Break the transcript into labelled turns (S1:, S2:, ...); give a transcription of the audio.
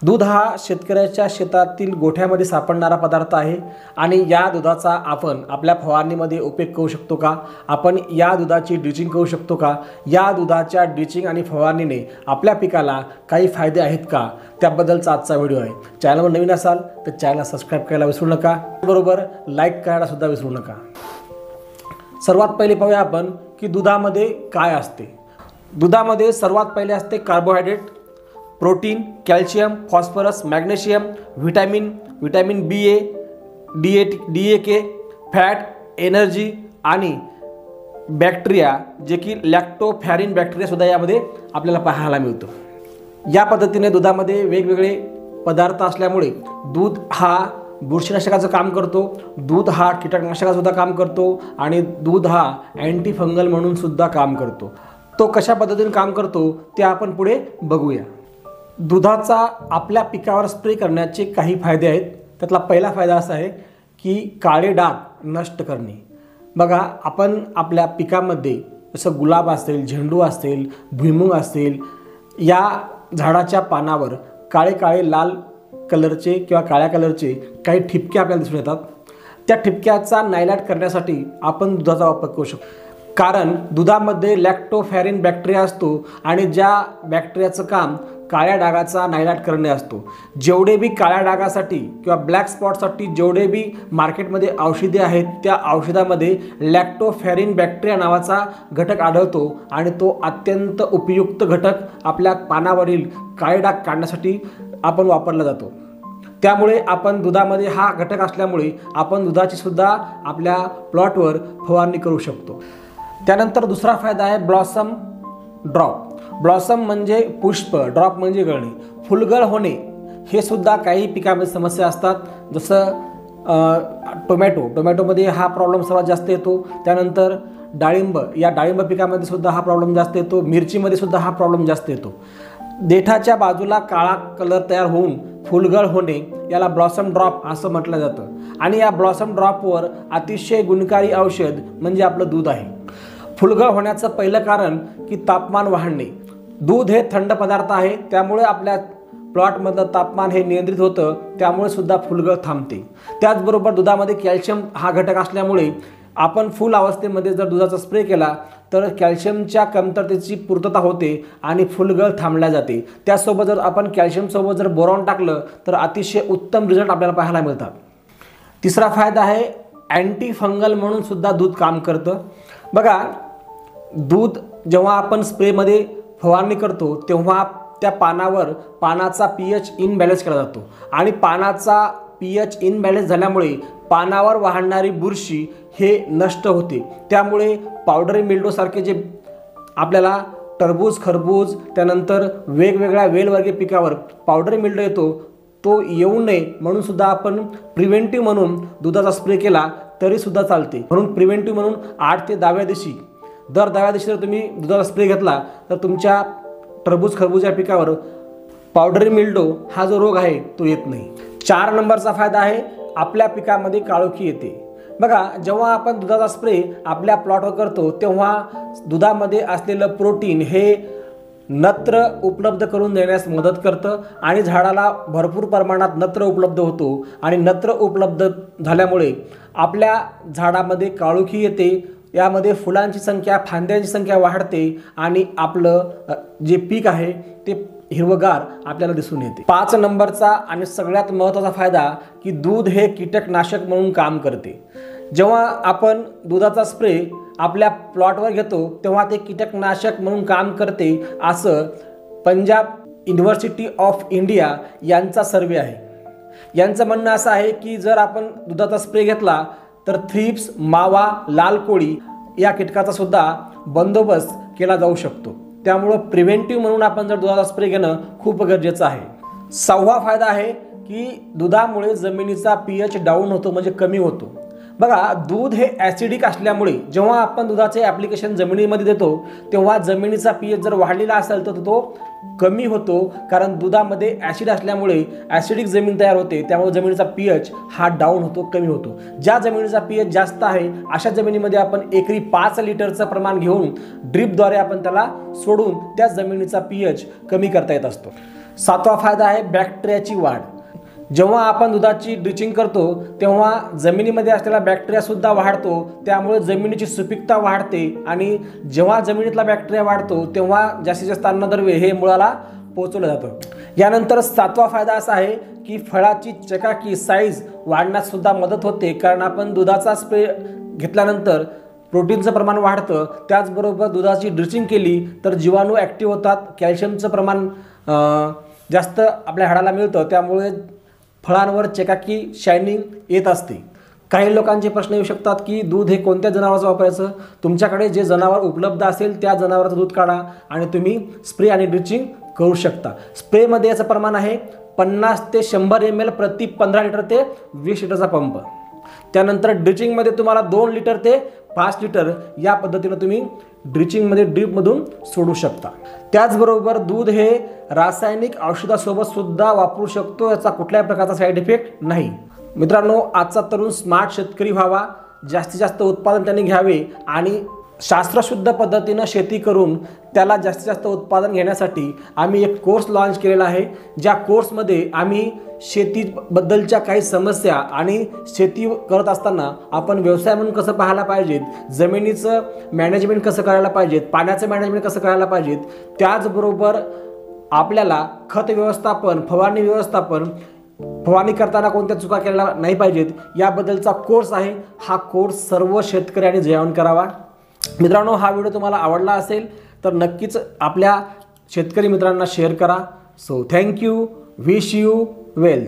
S1: दूध हा शेतकऱ्याच्या शेतातील गोठ्यामध्ये सापडणारा पदार्थ आहे आणि या दुधाचा आपण आपल्या फवारणीमध्ये उपयोग करू शकतो का? आपण या दुधाची ड्रिचिंग करू शकतो का? या दुधाच्या ड्रिचिंग आणि फवारणीने आपल्या पिकाला काही फायदे आहेत का? त्याबद्दलचा आजचा व्हिडिओ आहे। चॅनलवर नवीन असाल तर चॅनलला सबस्क्राइब करायला विसरू नका, बरोबर लाईक करायला सुद्धा विसरू नका। सर्वात पहिले पाहूया आपण की दुधामध्ये काय असते। दुधामध्ये सर्वात पहिले असते carbohydrate, protein, calcium, phosphorus, magnesium, vitamin BA, DAK, fat, energy आणि बॅक्टेरिया जे की लॅक्टोफॅरिन बॅक्टेरिया सुद्धा यामध्ये आपल्याला पाहायला मिळतो। या पद्धतीने दुधामध्ये वेगवेगळे पदार्थ असल्यामुळे दूध हा बुरशीनाशकाचं काम करतो, दूध हा कीटकनाशकाचं सुद्धा काम करतो आणि दूध हा अँटी फंगल म्हणून सुद्धा काम करतो। तो कशा पद्धतीने काम करतो ते आपण पुढे बघूया। दुधाचा आपल्या पिकावर स्प्रे करण्याचे काही फायदे आहेत। त्यातला पहिला फायदा असा आहे की काळे डाग नष्ट करणे। बघा, आपण आपल्या पिकामध्ये जसं गुलाब असेल, झेंडू असेल, भुईमुग असेल, या झाडाच्या पानावर काळे काळे लाल कलरचे किंवा काळ्या कलरचे काही ठिपके आपल्याला दिसून येतात। त्या ठिपक्याचा नायलॅट करण्यासाठी आपण दुधाचा वापर करू शकतो, कारण दुधामध्ये लॅक्टोफॅरिन बॅक्टेरिया असतो आणि ज्या बॅक्टेरियाचं काम काळ्या डागाचा नायलॅट करणे असतो। जेवढे बी काळ्या डागासाठी किंवा ब्लॅक स्पॉटसाठी जेवढे बी मार्केटमध्ये औषधे आहेत त्या औषधामध्ये लॅक्टोफॅरिन बॅक्टेरिया नावाचा घटक आढळतो आणि तो अत्यंत उपयुक्त घटक आपल्या पानावरील काळे डाग काढण्यासाठी आपण वापरला जातो। त्यामुळे आपण दुधामध्ये हा घटक असल्यामुळे आपण दुधाची सुद्धा आपल्या प्लॉटवर फवारणी करू शकतो। त्यानंतर दुसरा फायदा आहे ब्लॉसम ड्रॉप। ब्लॉसम म्हणजे पुष्प, ड्रॉप म्हणजे गळणे, फुलगळ होणे हे सुद्धा काही पिकामध्ये समस्या असतात। जसं टोमॅटोमध्ये हा प्रॉब्लेम सर्वात जास्त येतो। त्यानंतर डाळिंब, या डाळिंब पिकामध्ये सुद्धा हा प्रॉब्लेम जास्त येतो। मिरचीमध्ये सुद्धा हा प्रॉब्लेम जास्त येतो। देठाच्या बाजूला काळा कलर तयार होऊन फुलगळ होणे याला ब्लॉसम ड्रॉप असं म्हटलं जातं आणि या ब्लॉसम ड्रॉपवर अतिशय गुणकारी औषध म्हणजे आपलं दूध आहे। फुलगळ होण्याचं पहिलं कारण की तापमान वाढणे। दूध हे थंड पदार्थ आहे, त्यामुळे आपल्या प्लॉटमधलं तापमान हे नियंत्रित होतं, त्यामुळे सुद्धा फुलगळ थांबते। त्याचबरोबर दुधामध्ये कॅल्शियम हा घटक असल्यामुळे आपण फुल अवस्थेमध्ये जर दुधाचा स्प्रे केला तर कॅल्शियमच्या कमतरतेची पूर्तता होते आणि फुलगळ थांबल्या जाते। त्यासोबत जर आपण कॅल्शियमसोबत जर बोरॉन टाकलं तर अतिशय उत्तम रिझल्ट आपल्याला पाहायला मिळतात। तिसरा फायदा आहे अँटी फंगल म्हणून सुद्धा दूध काम करतं। बघा, दूध जेव्हा आपण स्प्रेमध्ये फवारणी करतो तेव्हा त्या पानावर पानाचा pH इनबॅलन्स केला जातो आणि पानाचा pH इनबॅलन्स झाल्यामुळे पानावर वाढणारी बुरशी हे नष्ट होते। त्यामुळे पावडरी मिल्डो सारखे जे आपल्याला टरबूज, खरबूज, त्यानंतर वेगवेगळ्या वेलवर्गीय पिकावर पावडरी मिल्डो येतो, तो येऊ नये म्हणून सुद्धा आपण प्रिव्हेंटिव्ह म्हणून दुधाचा स्प्रे केला तरी सुद्धा चालते। म्हणून प्रिव्हेंटिव्ह म्हणून 8 ते 10व्या दिवशी, दर 10व्या दिवशी जर तुम्ही दुधाचा स्प्रे घेतला तर तुमच्या टरबूज, खरबूज या पिकावर पावडरी मिल्डो हा जो रोग आहे तो येत नाही। 4 नंबरचा फायदा आहे आपल्या पिकामध्ये काळोखी येते। बघा, जेव्हा आपण दुधाचा स्प्रे आपल्या प्लॉटवर करतो तेव्हा दुधामध्ये असलेलं प्रोटीन हे नत्र उपलब्ध करून देण्यास मदत करतं आणि झाडाला भरपूर प्रमाणात नत्र उपलब्ध होतो आणि नत्र उपलब्ध झाल्यामुळे आपल्या झाडामध्ये काळोखी येते। यामध्ये फुलांची संख्या, फांद्यांची संख्या वाढते आणि आपलं जे पीक आहे ते हिरवगार आपल्याला दिसून येते। 5 नंबरचा आणि सगळ्यात महत्त्वाचा फायदा की दूध हे कीटकनाशक म्हणून काम करते। जेव्हा आपण दुधाचा स्प्रे आपल्या प्लॉटवर घेतो तेव्हा ते कीटकनाशक म्हणून काम करते असं पंजाब युनिव्हर्सिटी ऑफ इंडिया यांचा सर्वे आहे। यांचं म्हणणं असं आहे की जर आपण दुधाचा स्प्रे घेतला तर थ्रिप्स, मावा, लाल कोळी या कीटकाचा सुद्धा बंदोबस्त केला जाऊ शकतो। त्यामुळे प्रिव्हेंटिव्ह म्हणून आपण जर दुधाचा स्प्रे घेणं खूप गरजेचं आहे। 6वा फायदा आहे की दुधामुळे जमिनीचा pH डाऊन होतो, म्हणजे कमी होतो। बघा, दूध हे ॲसिडिक असल्यामुळे जेव्हा आपण दुधाचे ॲप्लिकेशन जमिनीमध्ये देतो तेव्हा जमिनीचा pH जर वाढलेला असेल तर तो कमी होतो, कारण दुधामध्ये ॲसिड असल्यामुळे ॲसिडिक जमीन तयार होते, त्यामुळे जमिनीचा pH हा डाऊन होतो, कमी होतो। ज्या जमिनीचा pH जास्त आहे अशा जमिनीमध्ये आपण एकरी 5 लिटरचं प्रमाण घेऊन ड्रिपद्वारे आपण त्याला सोडून त्या जमिनीचा pH कमी करता येत असतो। सातवा फायदा आहे बॅक्टेरियाची वाढ. जेव्हा आपण दुधाची ड्रिचिंग करतो तेव्हा जमिनीमध्ये असलेला बॅक्टेरियासुद्धा वाढतो, त्यामुळे जमिनीची सुपीकता वाढते आणि जेव्हा जमिनीतला बॅक्टेरिया वाढतो तेव्हा जास्तीत जास्त अन्नद्रव्य हे मुळाला पोचवलं जातं. यानंतर सातवा फायदा असा आहे की फळाची चकाकी साईज वाढण्यास सुद्धा मदत होते, कारण आपण दुधाचा स्प्रे घेतल्यानंतर प्रोटीनचं प्रमाण वाढतं. त्याचबरोबर दुधाची ड्रिचिंग केली तर जीवाणू ॲक्टिव्ह होतात, कॅल्शियमचं प्रमाण जास्त आपल्या हाडाला मिळतं, त्यामुळे फळांवर चकाकी शायनिंग येत असते. काही लोकांचे प्रश्न येऊ शकतात की दूध हे कोणत्या जनावराचं वापरायचं. तुमच्याकडे जे जनावर उपलब्ध असेल त्या जनावराचं दूध काढा आणि तुम्ही स्प्रे आणि ड्रिचिंग करू शकता. स्प्रेमध्ये याचं प्रमाण आहे 50 ते 100 ml प्रति 15 लिटर ते 20 लिटरचा पंप. त्यानंतर ड्रिचिंगमध्ये तुम्हाला 2 लिटर ते 5 लिटर या पद्धतीनं तुम्ही ड्रिचिंगमध्ये ड्रीपमधून सोडू शकता. त्याचबरोबर दूध हे रासायनिक औषधासोबत सुद्धा वापरू शकतो, याचा कुठल्याही प्रकारचा साईड इफेक्ट नाही. मित्रांनो, आजचा तरुण स्मार्ट शेतकरी व्हावा, जास्तीत जास्त उत्पादन त्यांनी घ्यावे आणि शास्त्रशुद्ध पद्धतीनं शेती करून त्याला जास्तीत जास्त उत्पादन घेण्यासाठी आम्ही एक कोर्स लॉन्च केलेला आहे. ज्या कोर्समध्ये आम्ही शेतीबद्दलच्या काही समस्या आणि शेती करत असताना आपण व्यवसाय म्हणून कसं पाहायला पाहिजेत, जमिनीचं मॅनेजमेंट कसं करायला पाहिजेत, पाण्याचं मॅनेजमेंट कसं करायला पाहिजेत, त्याचबरोबर आपल्याला खत व्यवस्थापन, फवारणी व्यवस्थापन, फवारणी करताना कोणत्या चुका केल्या नाही पाहिजेत याबद्दलचा कोर्स आहे. हा कोर्स सर्व शेतकऱ्यांनी जॉइन करावा. मित्रांनो, हा व्हिडिओ तुम्हाला आवडला असेल तर नक्कीच आपल्या शेतकरी मित्रांना शेअर करा. So thank you. Wish you wealth.